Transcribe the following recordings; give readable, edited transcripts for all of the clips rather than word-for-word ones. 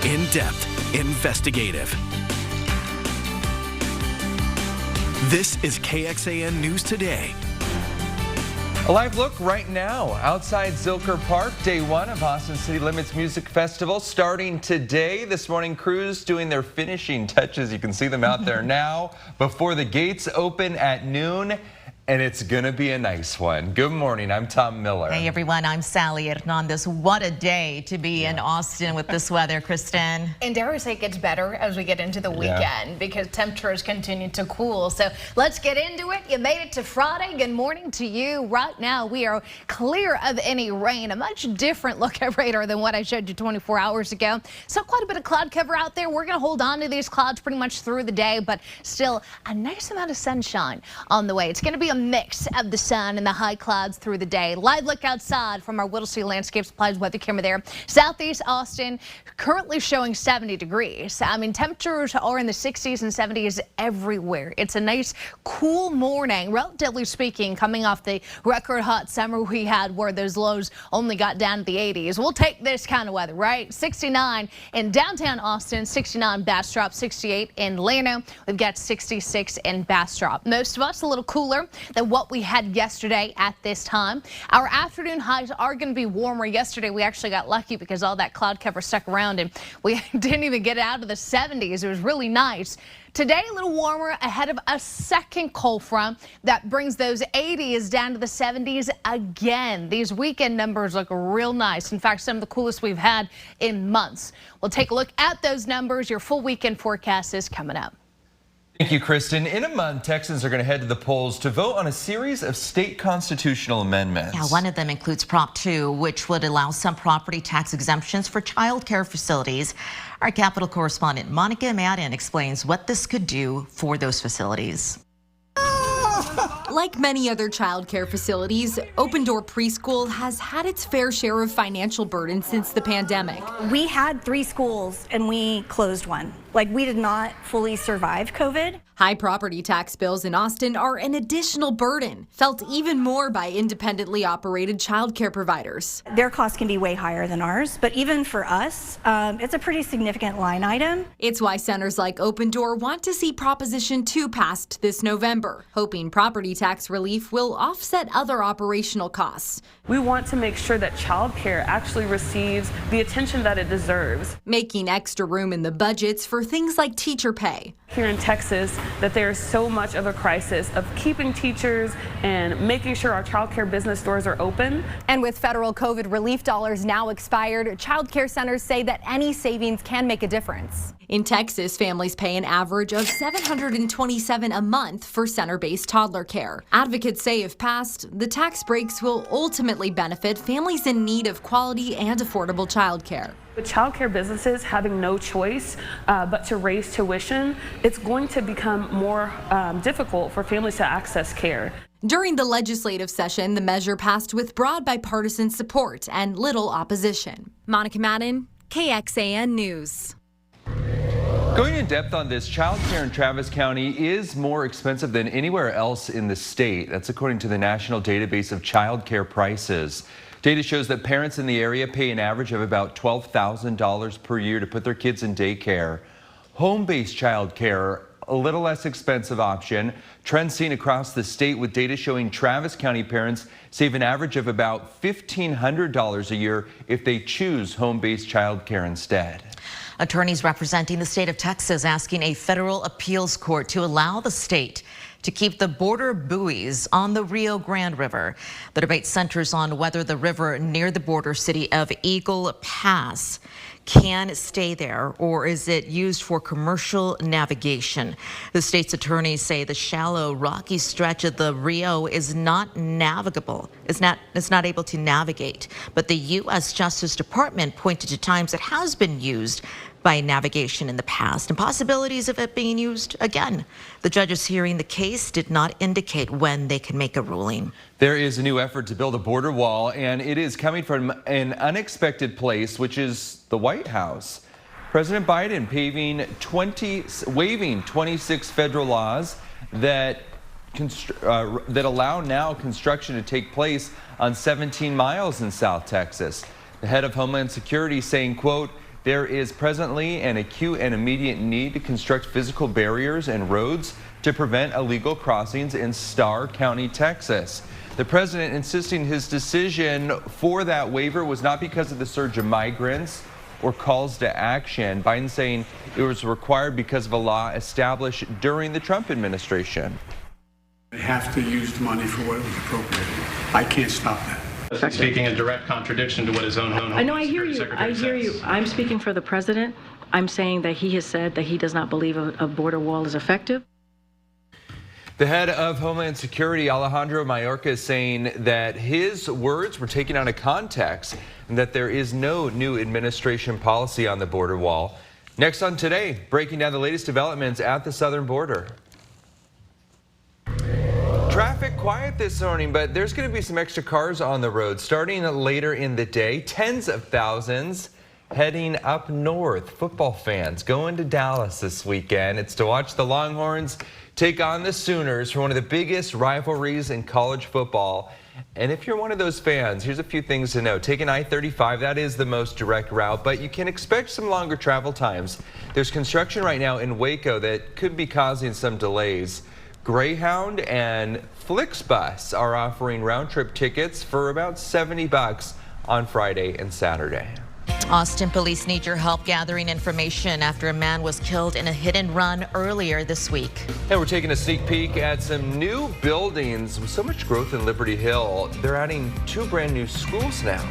In-depth, investigative. This is KXAN News Today. A live look right now outside Zilker Park, day one of Austin City Limits Music Festival starting today. This morning, crews doing their finishing touches. You can see them out there now before the gates open at noon. And it's going to be a nice one. Good morning. I'm Tom Miller. Hey, everyone. I'm Sally Hernandez. What a day to be in Austin with this weather, Kristen. And dare I say it gets better as we get into the weekend because temperatures continue to cool. So let's get into it. You made it to Friday. Good morning to you. Right now, we are clear of any rain. A much different look at radar than what I showed you 24 hours ago. So quite a bit of cloud cover out there. We're going to hold on to these clouds pretty much through the day, but still a nice amount of sunshine on the way. It's going to be a mix of the sun and the high clouds through the day. Live look outside from our Whittlesey Landscape Supplies weather camera there. Southeast Austin currently showing 70 degrees. I mean, temperatures are in the 60s and 70s everywhere. It's a nice cool morning, relatively speaking, coming off the record hot summer we had where those lows only got down to the 80s. We'll take this kind of weather, right? 69 in downtown Austin, 69 Bastrop, 68 in Llano. We've got 66 in Bastrop. Most of us a little cooler than what we had yesterday at this time. Our afternoon highs are going to be warmer. Yesterday we actually got lucky because all that cloud cover stuck around and we didn't even get out of the 70s. It was really nice. Today a little warmer ahead of a second cold front that brings those 80s down to the 70s again. These weekend numbers look real nice. In fact, some of the coolest we've had in months. We'll take a look at those numbers. Your full weekend forecast is coming up. Thank you, Kristen. In a month, Texans are going to head to the polls to vote on a series of state constitutional amendments. Yeah, one of them includes Prop 2, which would allow some property tax exemptions for child care facilities. Our Capitol correspondent Monica Madden explains what this could do for those facilities. Like many other child care facilities, Open Door Preschool has had its fair share of financial burden since the pandemic. We had 3 schools and we closed one. Like, we did not fully survive COVID. High property tax bills in Austin are an additional burden, felt even more by independently operated child care providers. Their costs can be way higher than ours, but even for us, it's a pretty significant line item. It's why centers like Open Door want to see Proposition 2 passed this November, hoping property tax relief will offset other operational costs. We want to make sure that child care actually receives the attention that it deserves. Making extra room in the budgets for things like teacher pay. Here in Texas, that there is so much of a crisis of keeping teachers and making sure our child care business doors are open. And with federal COVID relief dollars now expired, child care centers say that any savings can make a difference. In Texas, families pay an average of $727 a month for center-based toddler care. Advocates say if passed, the tax breaks will ultimately benefit families in need of quality and affordable child care. With child care businesses having no choice but to raise tuition, it's going to become more difficult for families to access care. During the legislative session, the measure passed with broad bipartisan support and little opposition. Monica Madden, KXAN News. Going in depth on this, childcare in Travis County is more expensive than anywhere else in the state. That's according to the National Database of Childcare Prices. Data shows that parents in the area pay an average of about $12,000 per year to put their kids in daycare. Home-based childcare, a little less expensive option. Trends seen across the state with data showing Travis County parents save an average of about $1,500 a year if they choose home-based childcare instead. Attorneys representing the state of Texas asking a federal appeals court to allow the state to keep the border buoys on the Rio Grande River. The debate centers on whether the river near the border city of Eagle Pass can stay there or is it used for commercial navigation. The state's attorneys say the shallow, rocky stretch of the Rio is not navigable. It's not able to navigate. But the U.S. Justice Department pointed to times it has been used by navigation in the past and possibilities of it being used again. The judges hearing the case did not indicate when they can make a ruling. There is a new effort to build a border wall, and it is coming from an unexpected place, which is the White House. President Biden waiving 26 federal laws that allow now construction to take place on 17 miles in South Texas. The head of Homeland Security saying, quote, There is presently an acute and immediate need to construct physical barriers and roads to prevent illegal crossings in Starr County, Texas. The president insisting his decision for that waiver was not because of the surge of migrants or calls to action. Biden saying it was required because of a law established during the Trump administration. They have to use the money for what was appropriated. I can't stop that. Speaking in direct contradiction to what his oome I know, I hear you. I hear you. I'm speaking for the president. I'm saying that he has said that he does not believe a border wall is effective. The head of Homeland Security, Alejandro Mayorkas, is saying that his words were taken out of context and that there is no new administration policy on the border wall. Next on Today, breaking down the latest developments at the southern border. Traffic quiet this morning, but there's going to be some extra cars on the road starting later in the day. Tens of thousands heading up north. Football fans going to Dallas this weekend. It's to watch the Longhorns take on the Sooners for one of the biggest rivalries in college football. And if you're one of those fans, here's a few things to know. Taking I-35, that is the most direct route, but you can expect some longer travel times. There's construction right now in Waco that could be causing some delays. Greyhound and Flixbus are offering round-trip tickets for about $70 on Friday and Saturday. Austin police need your help gathering information after a man was killed in a hit-and-run earlier this week. And we're taking a sneak peek at some new buildings with so much growth in Liberty Hill. They're adding 2 brand new schools now.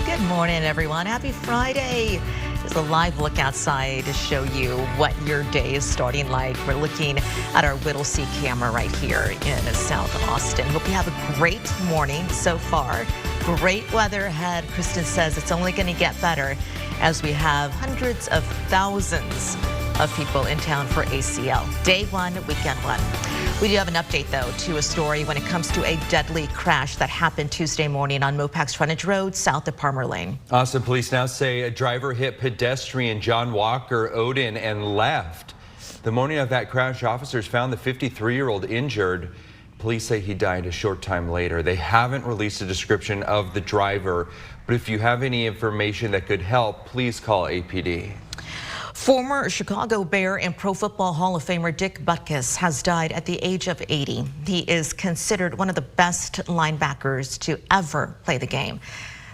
Good morning, everyone. Happy Friday. There's a live look outside to show you what your day is starting like. We're looking at our Whittlesey camera right here in South Austin. Hope you have a great morning so far. Great weather ahead. Kristen says it's only going to get better as we have hundreds of thousands of people in town for ACL. Day 1, weekend 1. We do have an update, though, to a story when it comes to a deadly crash that happened Tuesday morning on Mopax Frontage Road, south of Palmer Lane. Austin police now say a driver hit pedestrian John Walker Odin and left. The morning of that crash, officers found the 53-year-old injured. Police say he died a short time later. They haven't released a description of the driver, but if you have any information that could help, please call APD. Former Chicago Bear and Pro Football Hall of Famer Dick Butkus has died at the age of 80. He is considered one of the best linebackers to ever play the game.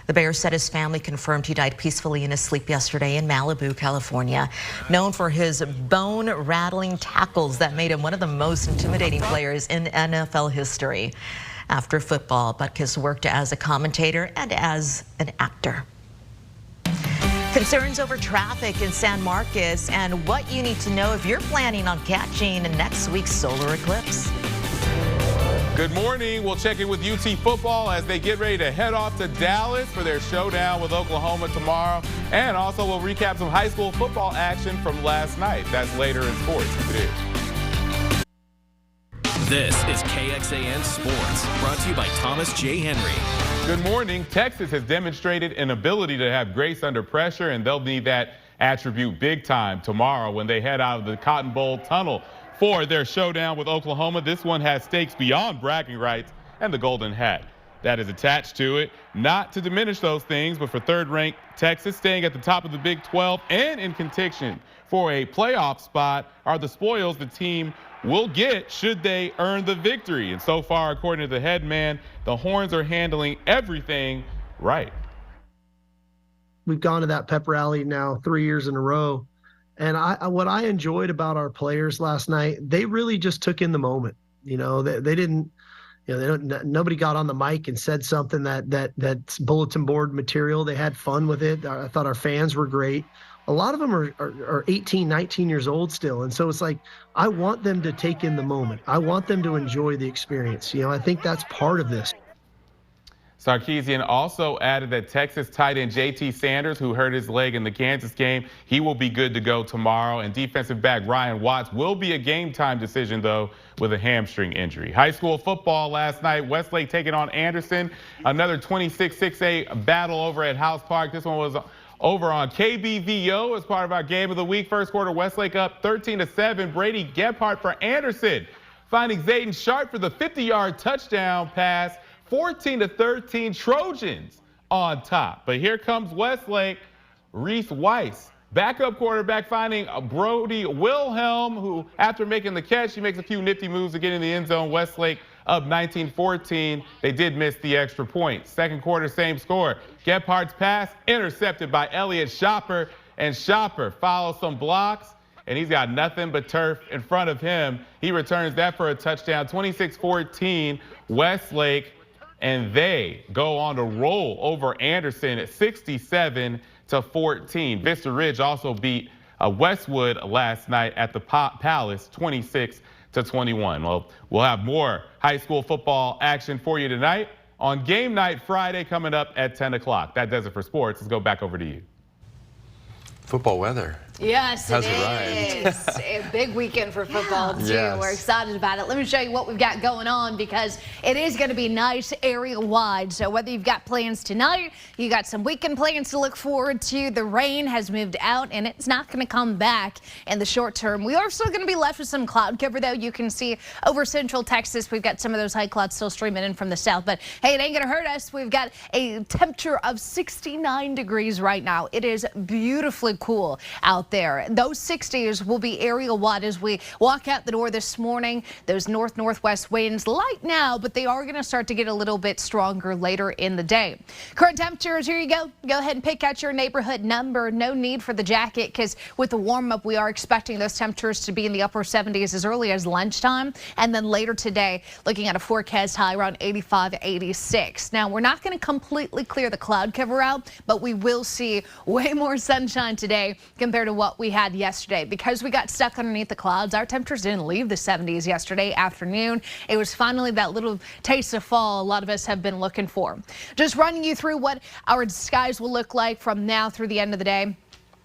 The Bear said his family confirmed he died peacefully in his sleep yesterday in Malibu, California. Known for his bone-rattling tackles that made him one of the most intimidating players in NFL history. After football, Butkus worked as a commentator and as an actor. Concerns over traffic in San Marcos and what you need to know if you're planning on catching next week's solar eclipse. Good morning. We'll check in with UT football as they get ready to head off to Dallas for their showdown with Oklahoma tomorrow. And also we'll recap some high school football action from last night. That's later in sports. It is. This is KXAN Sports, brought to you by Thomas J. Henry. Good morning. Texas has demonstrated an ability to have grace under pressure, and they'll need that attribute big time tomorrow when they head out of the Cotton Bowl tunnel for their showdown with Oklahoma. This one has stakes beyond bragging rights and the golden hat that is attached to it. Not to diminish those things, but for third-ranked Texas, staying at the top of the Big 12 and in contention for a playoff spot are the spoils the team will get should they earn the victory. And so far, according to the head man, the Horns are handling everything right. We've gone to that pep rally now 3 years in a row. And what I enjoyed about our players last night, they really just took in the moment. You know, they didn't, you know, nobody got on the mic and said something that's bulletin board material. They had fun with it. I thought our fans were great. A lot of them are 18, 19 years old still. And so it's like, I want them to take in the moment. I want them to enjoy the experience. You know, I think that's part of this. Sarkisian also added that Texas tight end JT Sanders, who hurt his leg in the Kansas game, he will be good to go tomorrow. And defensive back Ryan Watts will be a game time decision, though, with a hamstring injury. High school football last night, Westlake taking on Anderson. Another 26-6A battle over at House Park. This one was over on KBVO as part of our game of the week. First quarter, Westlake up 13-7. Brady Gephardt for Anderson, finding Zayden Sharp for the 50-yard touchdown pass. 14-13 Trojans on top. But here comes Westlake. Reese Weiss, backup quarterback, finding Brody Wilhelm, who, after making the catch, he makes a few nifty moves to get in the end zone. Westlake up 19-14. They did miss the extra point. Second quarter, same score. Gephardt's pass intercepted by Elliott Shopper, and Shopper follows some blocks, and he's got nothing but turf in front of him. He returns that for a touchdown. 26-14, Westlake, and they go on to roll over Anderson at 67-14. Vista Ridge also beat Westwood last night at the Palace, 26-21. Well, we'll have more high school football action for you tonight on Game Night Friday coming up at 10 o'clock. That does it for sports. Let's go back over to you. Football weather. Yes, it has is. A big weekend for football, too. Yes. We're excited about it. Let me show you what we've got going on, because it is going to be nice area-wide. So whether you've got plans tonight, you got some weekend plans to look forward to. The rain has moved out, and it's not going to come back in the short term. We are still going to be left with some cloud cover, though. You can see over Central Texas, we've got some of those high clouds still streaming in from the south. But, hey, it ain't going to hurt us. We've got a temperature of 69 degrees right now. It is beautifully cool out there. Those 60s will be area wide as we walk out the door this morning. Those northwest winds light now, but they are going to start to get a little bit stronger later in the day. Current temperatures, here you go. Go ahead and pick out your neighborhood number. No need for the jacket, because with the warm up, we are expecting those temperatures to be in the upper 70s as early as lunchtime. And then later today, looking at a forecast high around 85, 86. Now, we're not going to completely clear the cloud cover out, but we will see way more sunshine today compared to what we had yesterday. Because we got stuck underneath the clouds, our temperatures didn't leave the 70s yesterday afternoon. It was finally that little taste of fall a lot of us have been looking for. Just running you through what our skies will look like from now through the end of the day.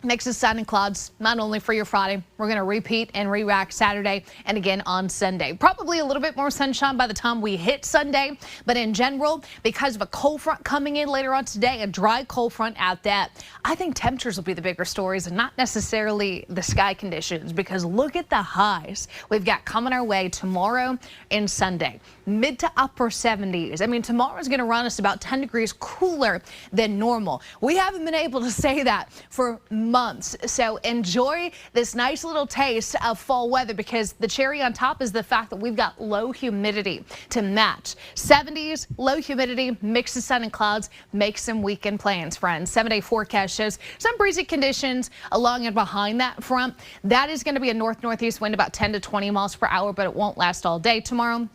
Mix of sun and clouds, not only for your Friday. We're going to repeat and re-rack Saturday and again on Sunday. Probably a little bit more sunshine by the time we hit Sunday. But in general, because of a cold front coming in later on today, a dry cold front at that, I think temperatures will be the bigger stories and not necessarily the sky conditions. Because look at the highs we've got coming our way tomorrow and Sunday. Mid to upper 70s. I mean, tomorrow's going to run us about 10 degrees cooler than normal. We haven't been able to say that for months. So enjoy this nice little taste of fall weather, because the cherry on top is the fact that we've got low humidity to match. 70s, low humidity, mix of sun and clouds. Make some weekend plans, friends. 7-day forecast shows some breezy conditions along and behind that front. That is going to be a northeast wind about 10 to 20 miles per hour, but it won't last all day tomorrow.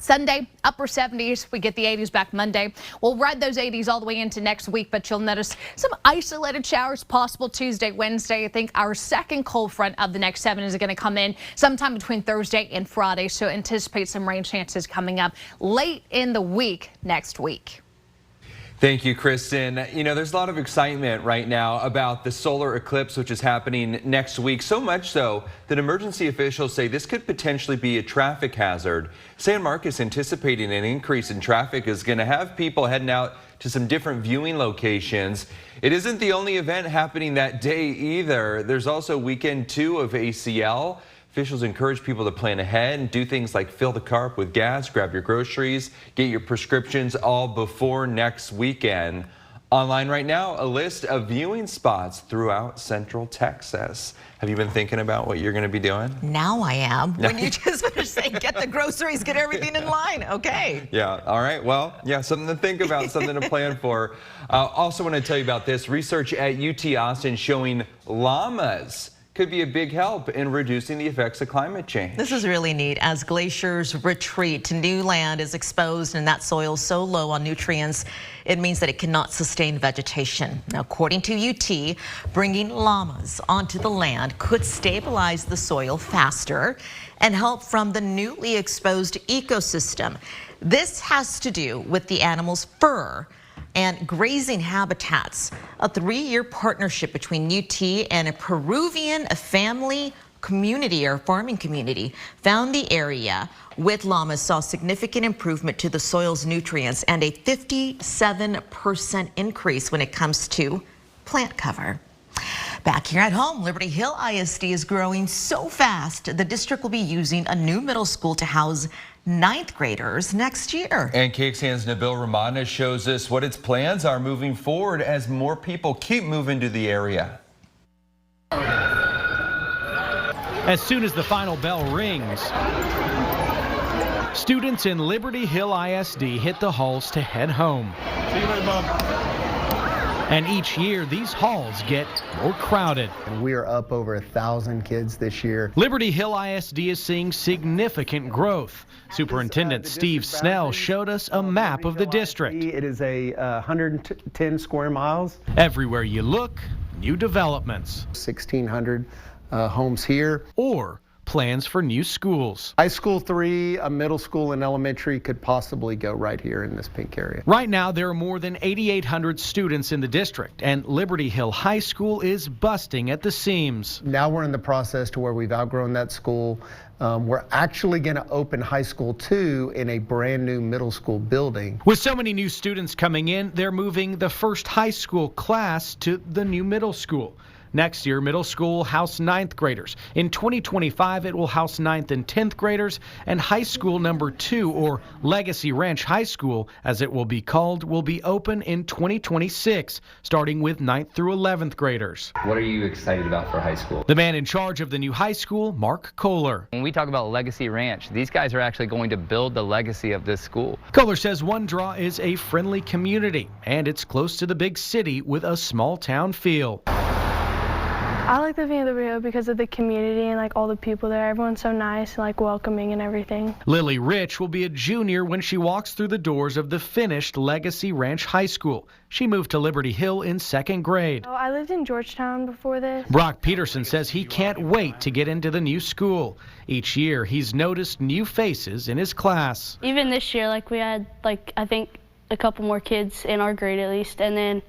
Sunday, upper 70s. We get the 80s back Monday. We'll ride those 80s all the way into next week, but you'll notice some isolated showers possible Tuesday, Wednesday. I think our second cold front of the next 7 is going to come in sometime between Thursday and Friday, so anticipate some rain chances coming up late in the week next week. Thank you, Kristen. You know, there's a lot of excitement right now about the solar eclipse, which is happening next week. So much so that emergency officials say this could potentially be a traffic hazard. San Marcos anticipating an increase in traffic is going to have people heading out to some different viewing locations. It isn't the only event happening that day either. There's also weekend 2 of ACL. Officials encourage people to plan ahead and do things like fill the car up with gas, grab your groceries, get your prescriptions all before next weekend. Online right now, a list of viewing spots throughout Central Texas. Have you been thinking about what you're going to be doing? Now I am. When you just finished saying, get the groceries, get everything in line. Okay. Yeah. All right. Well, yeah, something to think about, something to plan for. Also want to tell you about this. Research at UT Austin showing llamas could be a big help in reducing the effects of climate change. This is really neat. As glaciers retreat, new land is exposed, and that soil so low on nutrients, it means that it cannot sustain vegetation. Now, according to UT, bringing llamas onto the land could stabilize the soil faster and help from the newly exposed ecosystem. This has to do with the animal's fur and grazing habitats. A 3-year partnership between UT and a Peruvian family community or farming community found the area with llamas saw significant improvement to the soil's nutrients and a 57% increase when it comes to plant cover. Back here at home, Liberty Hill ISD is growing so fast, the district will be using a new middle school to house ninth graders next year. And KXAN's Nabil Ramana shows us what its plans are moving forward as more people keep moving to the area. As soon as the final bell rings, students in Liberty Hill ISD hit the halls to head home. See you later, Bob. And each year, these halls get more crowded. And we are up over 1,000 kids this year. Liberty Hill ISD is seeing significant growth. Superintendent Steve Snell showed us a map of the district. It is a 110 square miles. Everywhere you look, new developments. 1,600 homes here. Or plans for new schools. High school 3, a middle school and elementary could possibly go right here in this pink area. Right now, there are more than 8,800 students in the district, and Liberty Hill High School is busting at the seams. Now we're in the process to where we've outgrown that school. We're actually going to open high school 2 in a brand new middle school building. With so many new students coming in, they're moving the first high school class to the new middle school. Next year, middle school will house 9th graders. In 2025, it will house 9th and 10th graders, and high school number 2, or Legacy Ranch High School, as it will be called, will be open in 2026, starting with 9th through 11th graders. What are you excited about for high school? The man in charge of the new high school, Mark Kohler. When we talk about Legacy Ranch, these guys are actually going to build the legacy of this school. Kohler says one draw is a friendly community, and it's close to the big city with a small town feel. I like living in Liberty Hill because of the community and like all the people there. Everyone's so nice and like welcoming and everything. Lily Rich will be a junior when she walks through the doors of the finished Legacy Ranch High School. She moved to Liberty Hill in 2nd grade. Oh, I lived in Georgetown before this. Brock Peterson says he can't wait to get into the new school. Each year, he's noticed new faces in his class. Even this year, like we had I think a couple more kids in our grade at least, and then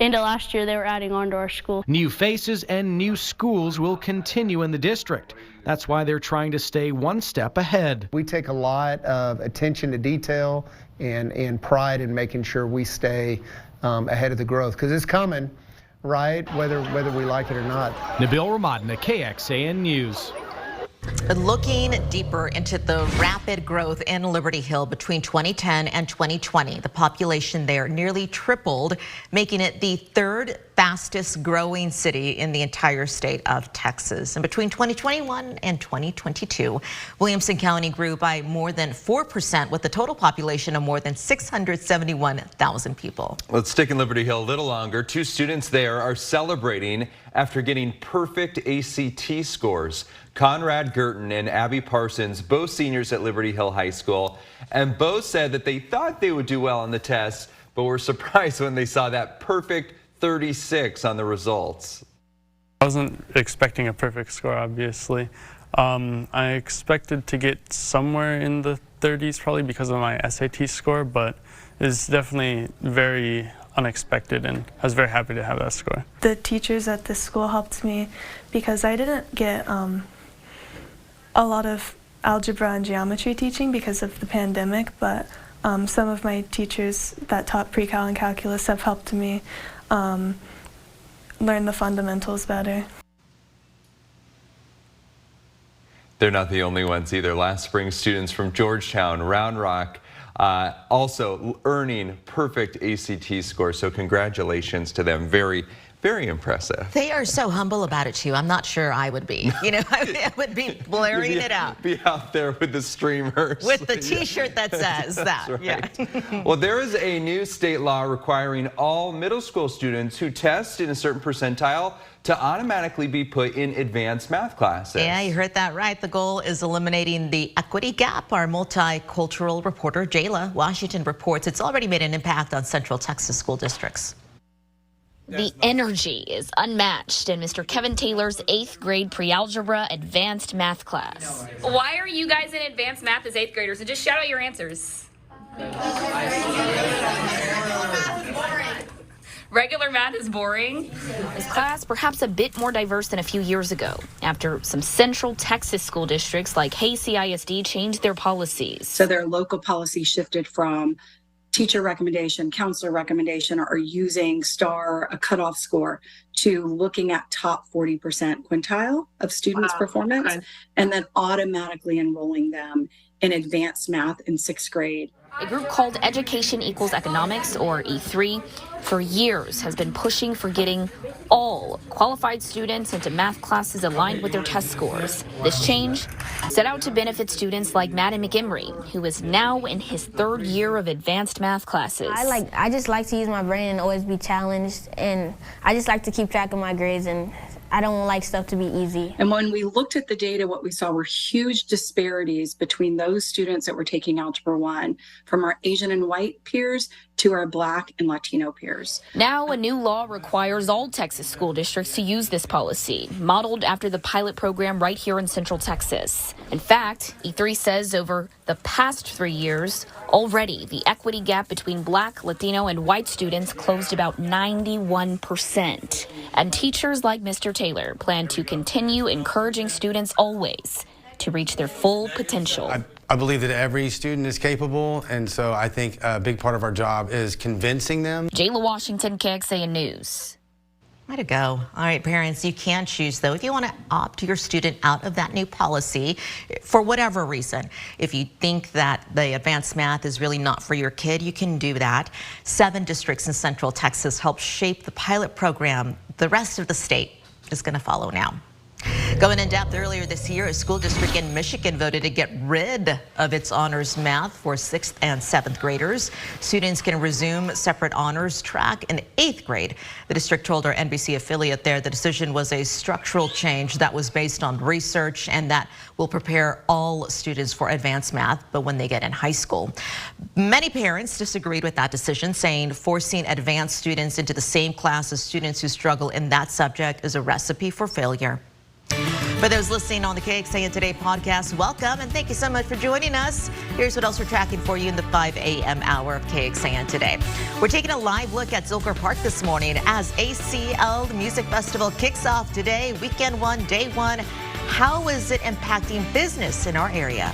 into last year, they were adding on to our school. New faces and new schools will continue in the district. That's why they're trying to stay one step ahead. We take a lot of attention to detail and pride in making sure we stay ahead of the growth, because it's coming, right? Whether we like it or not. Nabil Ramadna, KXAN News. Looking deeper into the rapid growth in Liberty Hill between 2010 and 2020, the population there nearly tripled, making it the 3rd fastest growing city in the entire state of Texas. And between 2021 and 2022, Williamson County grew by more than 4%, with a total population of more than 671,000 people. Let's stick in Liberty Hill a little longer. 2 students there are celebrating after getting perfect ACT scores. Conrad Gurton and Abby Parsons, both seniors at Liberty Hill High School, and both said that they thought they would do well on the test, but were surprised when they saw that perfect 36 on the results. I wasn't expecting a perfect score, obviously. I expected to get somewhere in the 30s probably because of my SAT score, but it's definitely very unexpected, and I was very happy to have that score. The teachers at this school helped me because I didn't get a lot of algebra and geometry teaching because of the pandemic, but some of my teachers that taught pre-cal and calculus have helped me learn the fundamentals better. They're not the only ones either. Last spring, students from Georgetown, Round Rock, also earning perfect ACT scores. So congratulations to them. Very, very impressive. They are so humble about it too. I'm not sure I would be. You know, I would be blaring it out. Be out there with the streamers. With the T-shirt that says that. Right. Yeah. Well, there is a new state law requiring all middle school students who test in a certain percentile to automatically be put in advanced math classes. Yeah, you heard that right. The goal is eliminating the equity gap. Our multicultural reporter, Jayla Washington, reports it's already made an impact on Central Texas school districts. The energy is unmatched in Mr. Kevin Taylor's 8th grade pre-algebra advanced math class. Why are you guys in advanced math as 8th graders? And just shout out your answers. Regular math is boring. This class perhaps a bit more diverse than a few years ago, after some Central Texas school districts like Hayes ISD changed their policies. So their local policy shifted from teacher recommendation, counselor recommendation, or using a cutoff score, to looking at top 40% quintile of students' performance, and then automatically enrolling them in advanced math in 6th grade. A group called Education Equals Economics, or E3, for years has been pushing for getting all qualified students into math classes aligned with their test scores. This change set out to benefit students like Madden McEmery, who is now in his 3rd year of advanced math classes. I just like to use my brain and always be challenged, and I just like to keep track of my grades, and I don't like stuff to be easy. And when we looked at the data, what we saw were huge disparities between those students that were taking Algebra 1, from our Asian and white peers to our Black and Latino peers. Now, a new law requires all Texas school districts to use this policy, modeled after the pilot program right here in Central Texas. In fact, E3 says over the past 3 years, already the equity gap between Black, Latino, and white students closed about 91%. And teachers like Mr. Taylor plan to continue encouraging students always to reach their full potential. I believe that every student is capable, and so I think a big part of our job is convincing them. Jayla Washington, KXAN News. Way to go. All right, parents, you can choose, though, if you want to opt your student out of that new policy for whatever reason. If you think that the advanced math is really not for your kid, you can do that. 7 districts in Central Texas helped shape the pilot program. The rest of the state is going to follow now. Going in depth, earlier this year, a school district in Michigan voted to get rid of its honors math for 6th and 7th graders. Students can resume separate honors track in 8th grade. The district told our NBC affiliate there the decision was a structural change that was based on research and that will prepare all students for advanced math, but when they get in high school. Many parents disagreed with that decision, saying forcing advanced students into the same class as students who struggle in that subject is a recipe for failure. For those listening on the KXAN Today podcast, welcome and thank you so much for joining us. Here's what else we're tracking for you in the 5 a.m. hour of KXAN Today. We're taking a live look at Zilker Park this morning as ACL Music Festival kicks off today, weekend 1, day 1. How is it impacting business in our area?